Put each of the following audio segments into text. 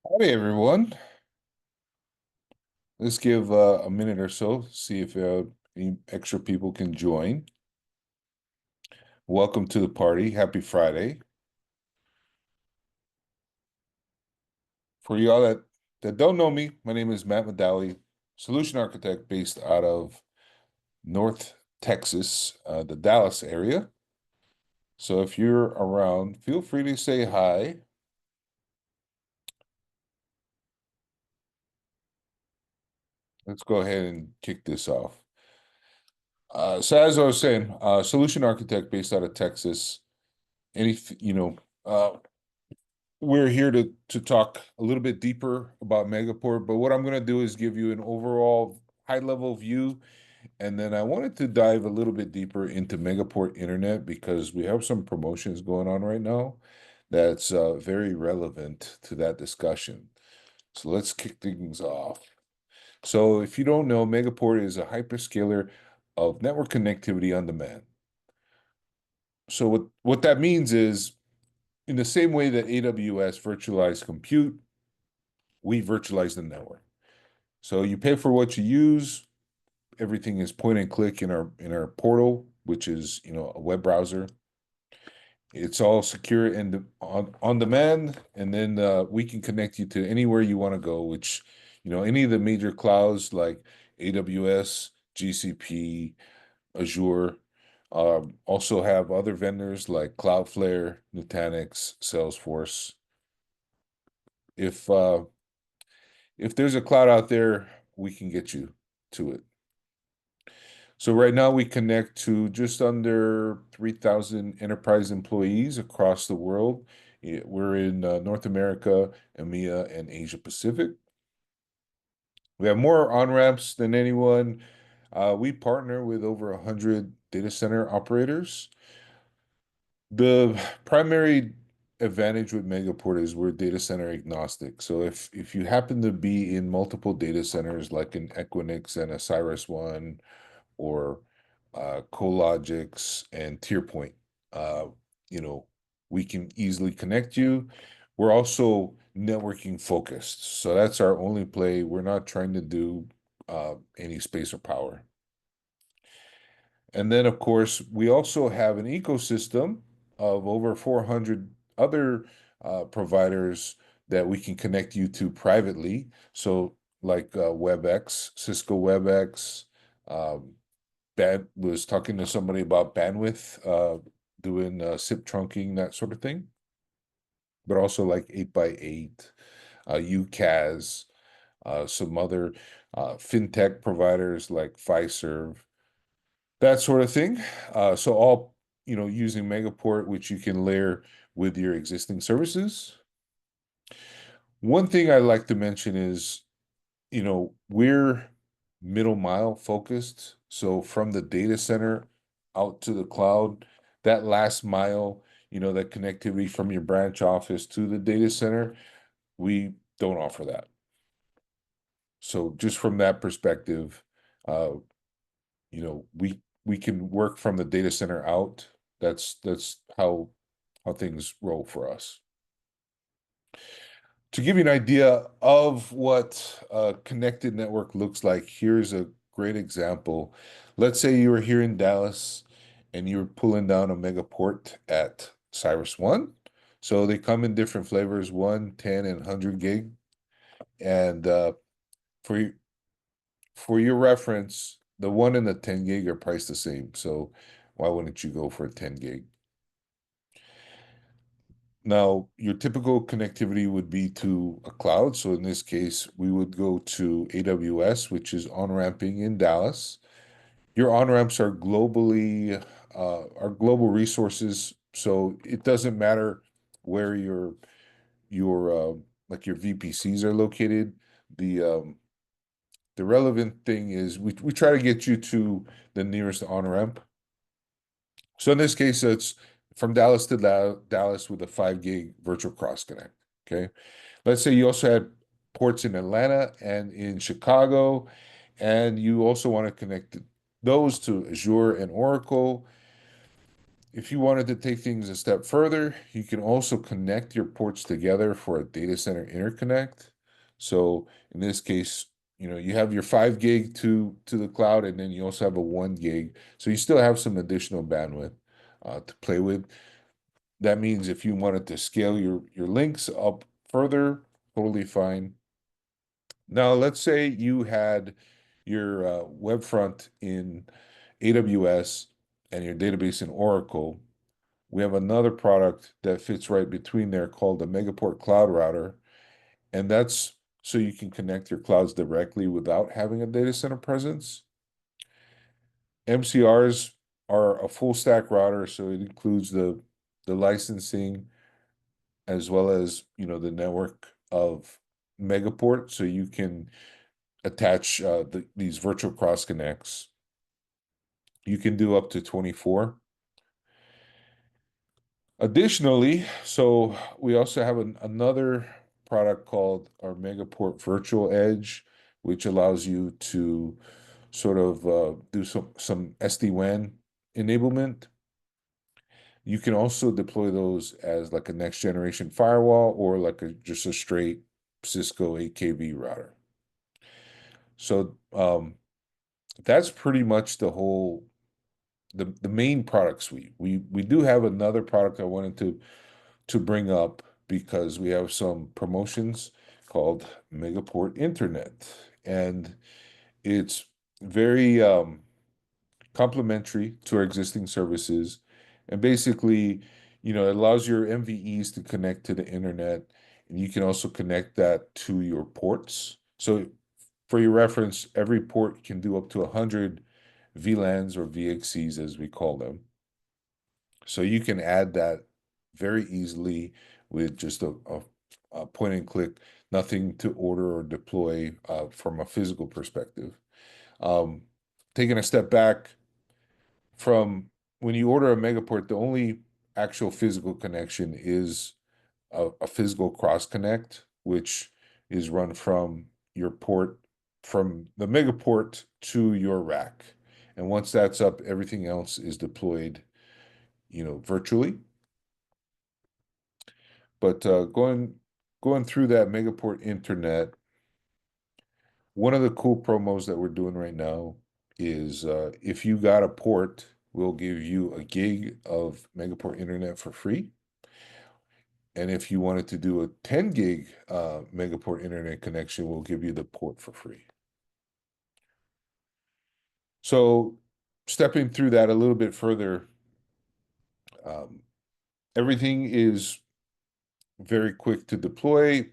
Howdy, everyone. Let's give a minute or so, see if any extra people can join. Welcome to the party. Happy Friday. For y'all that don't know me, my name is Matt Medali, solution architect based out of North Texas, the Dallas area. So if you're around, feel free to say hi. Let's go ahead and kick this off. So as I was saying, solution architect based out of Texas. Any, uh, we're here to talk a little bit deeper about Megaport, but what I'm going to do is give you an overall high level view, and then I wanted to dive a little bit deeper into Megaport Internet because we have some promotions going on right now that's very relevant to that discussion. So let's kick things off. So if you don't know, Megaport is a hyperscaler of network connectivity on demand. So what that means is in the same way that AWS virtualized compute, we virtualize the network. So you pay for what you use. Everything is point and click in our portal, which is a web browser. It's all secure and on demand, and then we can connect you to anywhere you want to go. Which any of the major clouds like AWS, GCP, Azure. Also have other vendors like Cloudflare, Nutanix, Salesforce. If uh, if there's a cloud out there, we can get you to it. So right now we connect to just under 3,000 enterprise employees across the world. We're in North America, EMEA, and Asia Pacific. We have more on-ramps than anyone. We partner with over 100 data center operators. The primary advantage with Megaport is we're data center agnostic. So if you happen to be in multiple data centers like an Equinix and a Cyrus One or Cologix and TierPoint, uh, you know, we can easily connect you. We're also networking focused. So that's our only play. We're not trying to do any space or power. And then, of course, we also have an ecosystem of over 400 other providers that we can connect you to privately. So, like WebEx, Cisco WebEx, um, was talking to somebody about bandwidth, doing SIP trunking, that sort of thing, but also like 8x8, UCAS, some other fintech providers like Fiserv, that sort of thing. So all, using Megaport, which you can layer with your existing services. One thing I like to mention is, we're middle mile focused. So from the data center out to the cloud, that last mile, that connectivity from your branch office to the data center, we don't offer that. So just from that perspective, uh, we can work from the data center out. That's how things roll for us. To give you an idea of what a connected network looks like, here's a great example. Let's say you were here in Dallas and you were pulling down a Megaport at Cyrus One. So they come in different flavors, 1, 10, and 100 gig. And for you, for your reference, the 1 and the 10 gig are priced the same. So why wouldn't you go for a 10 gig? Now, your typical connectivity would be to a cloud. So in this case, we would go to AWS, which is on-ramping in Dallas. Your on-ramps are global resources. So it doesn't matter where your like your VPCs are located. The relevant thing is we try to get you to the nearest on-ramp. So in this case, it's from Dallas to Dallas with a 5 gig virtual cross connect. Okay. Let's say you also had ports in Atlanta and in Chicago, and you also want to connect those to Azure and Oracle. If you wanted to take things a step further, you can also connect your ports together for a data center interconnect. So in this case, you have your 5 gig to the cloud, and then you also have a 1 gig. So you still have some additional bandwidth to play with. That means if you wanted to scale your links up further, totally fine. Now, let's say you had your web front in AWS and your database in Oracle. We have another product that fits right between there called the Megaport Cloud Router, and that's so you can connect your clouds directly without having a data center presence. MCRs are a full stack router, so it includes the licensing as well as the network of Megaport, so you can attach these virtual cross connects. You can do up to 24. Additionally, so we also have another product called our Megaport Virtual Edge, which allows you to sort of do some SD-WAN enablement. You can also deploy those as like a next generation firewall or like just a straight Cisco 8 kV router. So that's pretty much the main product suite. We do have another product I wanted to bring up because we have some promotions called Megaport Internet, and it's very complementary to our existing services. And basically, it allows your MVEs to connect to the internet, and you can also connect that to your ports. So for your reference, every port can do up to 100 VLANs or VXCs as we call them. So you can add that very easily with just a point and click, nothing to order or deploy from a physical perspective. Um, Taking a step back from when you order a Megaport, the only actual physical connection is a physical cross connect, which is run from your port, from the Megaport to your rack. And once that's up, everything else is deployed, virtually. But going through that Megaport Internet, one of the cool promos that we're doing right now is if you got a port, we'll give you a gig of Megaport Internet for free. And if you wanted to do a 10 gig Megaport Internet connection, we'll give you the port for free. So stepping through that a little bit further, um, everything is very quick to deploy.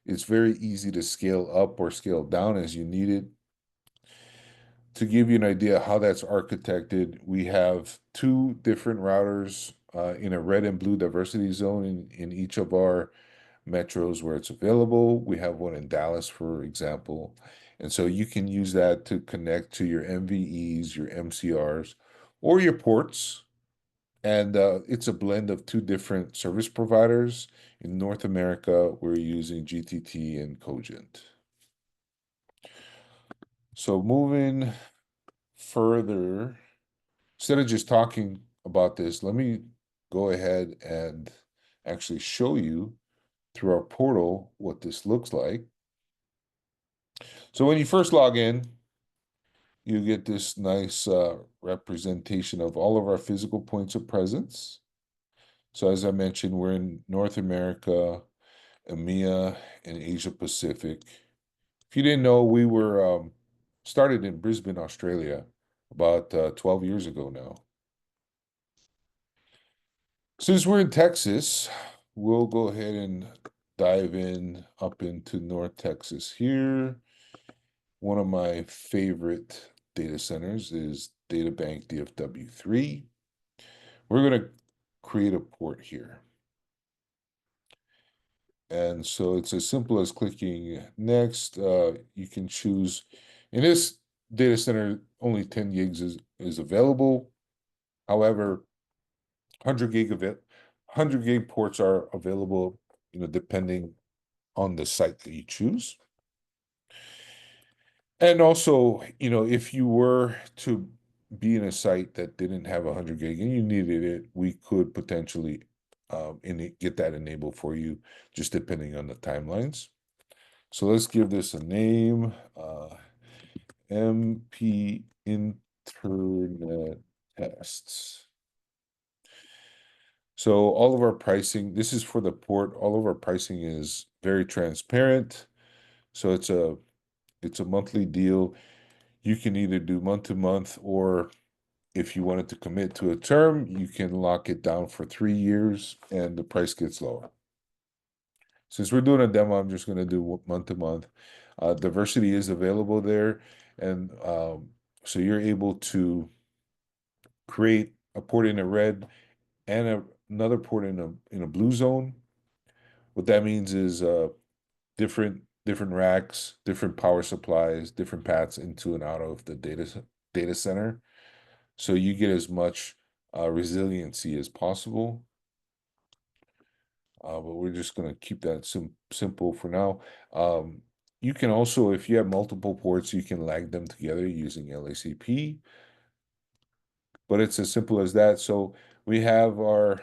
It's very easy to scale up or scale down as you need it. To give you an idea how that's architected, we have two different routers in a red and blue diversity zone in each of our metros where it's available. We have one in Dallas, for example. And so you can use that to connect to your MVEs, your MCRs, or your ports. And it's a blend of two different service providers. In North America, we're using GTT and Cogent. So moving further, instead of just talking about this, let me go ahead and actually show you through our portal what this looks like. So when you first log in, you get this nice representation of all of our physical points of presence. So as I mentioned, we're in North America, EMEA, and Asia Pacific. If you didn't know, we were started in Brisbane, Australia, about 12 years ago now. Since we're in Texas, we'll go ahead and dive in up into North Texas here. One of my favorite data centers is DataBank DFW3. We're going to create a port here. And so it's as simple as clicking next. You can choose, in this data center, only 10 gigs is available. However, 100 gig of it, 100 gig ports are available, depending on the site that you choose. And also, if you were to be in a site that didn't have 100 gig and you needed it, we could potentially get that enabled for you, just depending on the timelines. So let's give this a name, MP Internet Tests. So all of our pricing, this is for the port, all of our pricing is very transparent. So it's a monthly deal. You can either do month to month, or if you wanted to commit to a term, you can lock it down for 3 years and the price gets lower. Since we're doing a demo, I'm just going to do month to month. Diversity is available there. And so you're able to create a port in a red and another port in a blue zone. What that means is different racks, different power supplies, different paths into and out of the data center. So you get as much resiliency as possible. But we're just going to keep that simple for now. You can also, if you have multiple ports, you can lag them together using LACP, but it's as simple as that. So we have our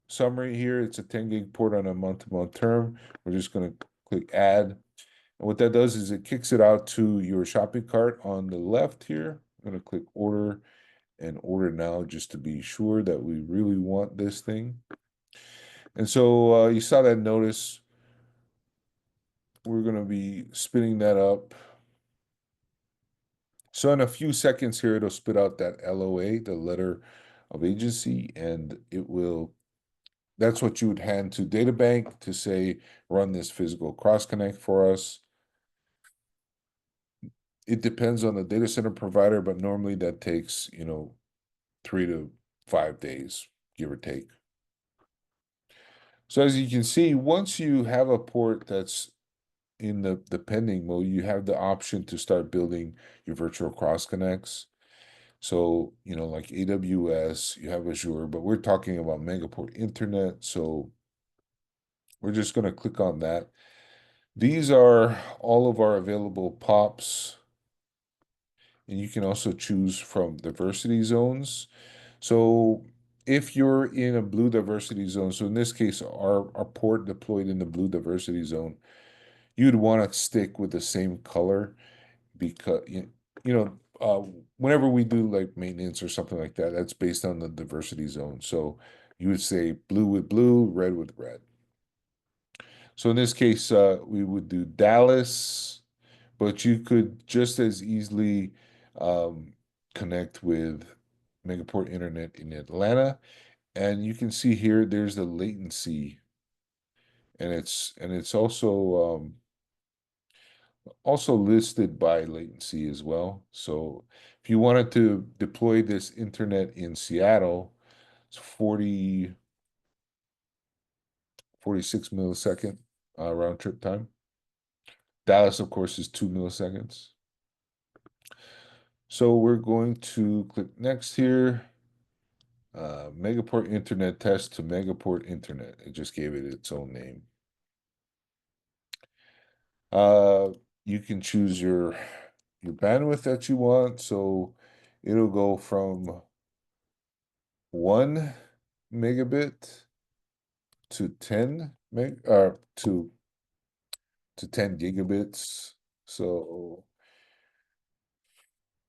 summary here. It's a 10 gig port on a month-to-month term. We're just going to click add. And what that does is it kicks it out to your shopping cart on the left here. I'm going to click order and order now just to be sure that we really want this thing. And so you saw that notice. We're going to be spinning that up. So in a few seconds here, it'll spit out that LOA, the letter of agency, and that's what you would hand to DataBank to say, run this physical cross connect for us. It depends on the data center provider, but normally that takes, 3 to 5 days, give or take. So as you can see, once you have a port that's in the pending mode, you have the option to start building your virtual cross connects. So, like AWS, you have Azure, but we're talking about Megaport Internet. So we're just going to click on that. These are all of our available POPs. And you can also choose from diversity zones. So if you're in a blue diversity zone, so in this case, our port deployed in the blue diversity zone, you'd want to stick with the same color because you know whenever we do like maintenance or something like that, that's based on the diversity zone. So you would say blue with blue, red with red. So in this case, we would do Dallas, but you could just as easily um, connect with Megaport Internet in Atlanta. And you can see here there's the latency, and it's also listed by latency as well. So if you wanted to deploy this internet in Seattle, it's 46 millisecond round trip time. Dallas, of course, is 2 milliseconds. So we're going to click next here. Megaport Internet test to Megaport Internet. It just gave it its own name. Uh, you can choose your bandwidth that you want. So it'll go from 1 megabit to 10 gigabits. So,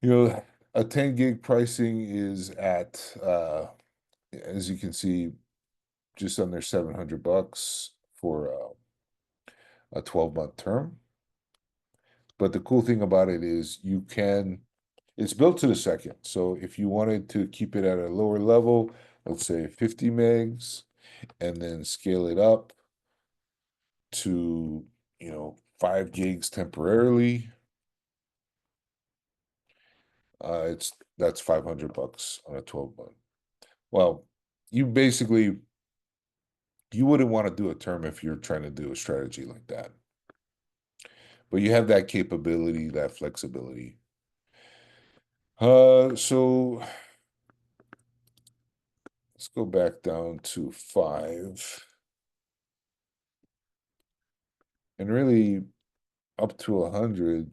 a 10 gig pricing is at as you can see, just under $700 for a 12-month term. But the cool thing about it is it's built to the second. So if you wanted to keep it at a lower level, let's say 50 megs, and then scale it up to, 5 gigs temporarily, that's $500 on a 12-month. Well, you wouldn't want to do a term if you're trying to do a strategy like that. But you have that capability, that flexibility. So let's go back down to 5. And really, up to 100,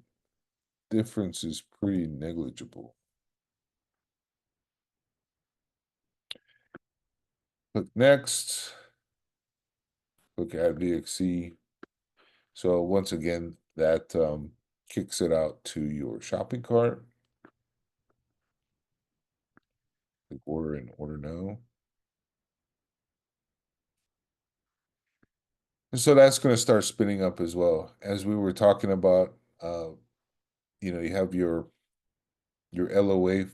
difference is pretty negligible. Click next. Click add VXC. So once again, that kicks it out to your shopping cart. Click order and order now. And so that's going to start spinning up as well. As we were talking about, you have your LOA,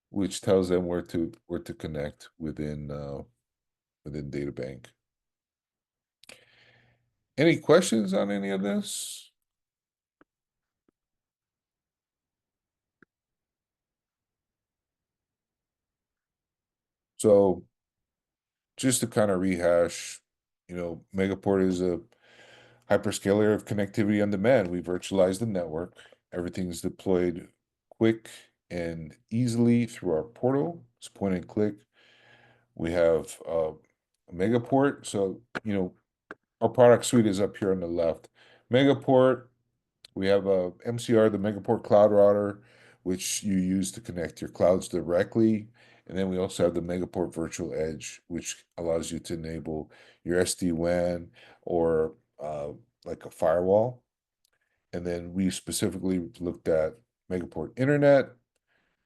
which tells them where to connect within DataBank. Any questions on any of this? So just to kind of rehash, Megaport is a hyperscaler of connectivity on demand. We virtualize the network. Everything's deployed quick and easily through our portal. It's point and click. We have a Megaport. So, our product suite is up here on the left. Megaport, we have a MCR, the Megaport Cloud Router, which you use to connect your clouds directly. And then we also have the Megaport Virtual Edge, which allows you to enable your SD-WAN or like a firewall. And then we specifically looked at Megaport Internet,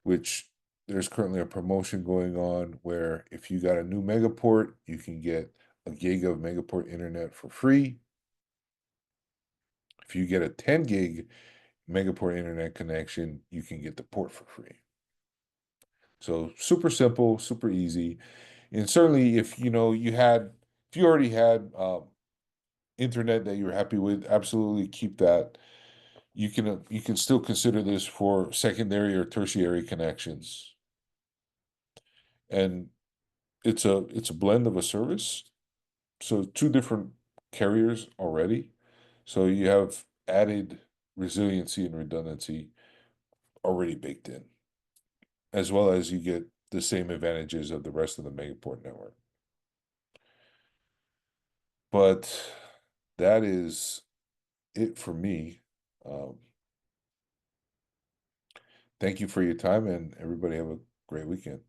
which there's currently a promotion going on where if you got a new Megaport, you can get a gig of Megaport Internet for free. If you get a 10 gig Megaport Internet connection, you can get the port for free. So super simple, super easy. And certainly if if you already had internet that you were happy with, absolutely keep that. You can still consider this for secondary or tertiary connections. And it's a blend of a service. So two different carriers already. So you have added resiliency and redundancy already baked in, as well as you get the same advantages of the rest of the Megaport network. But that is it for me. Um, thank you for your time, and everybody have a great weekend.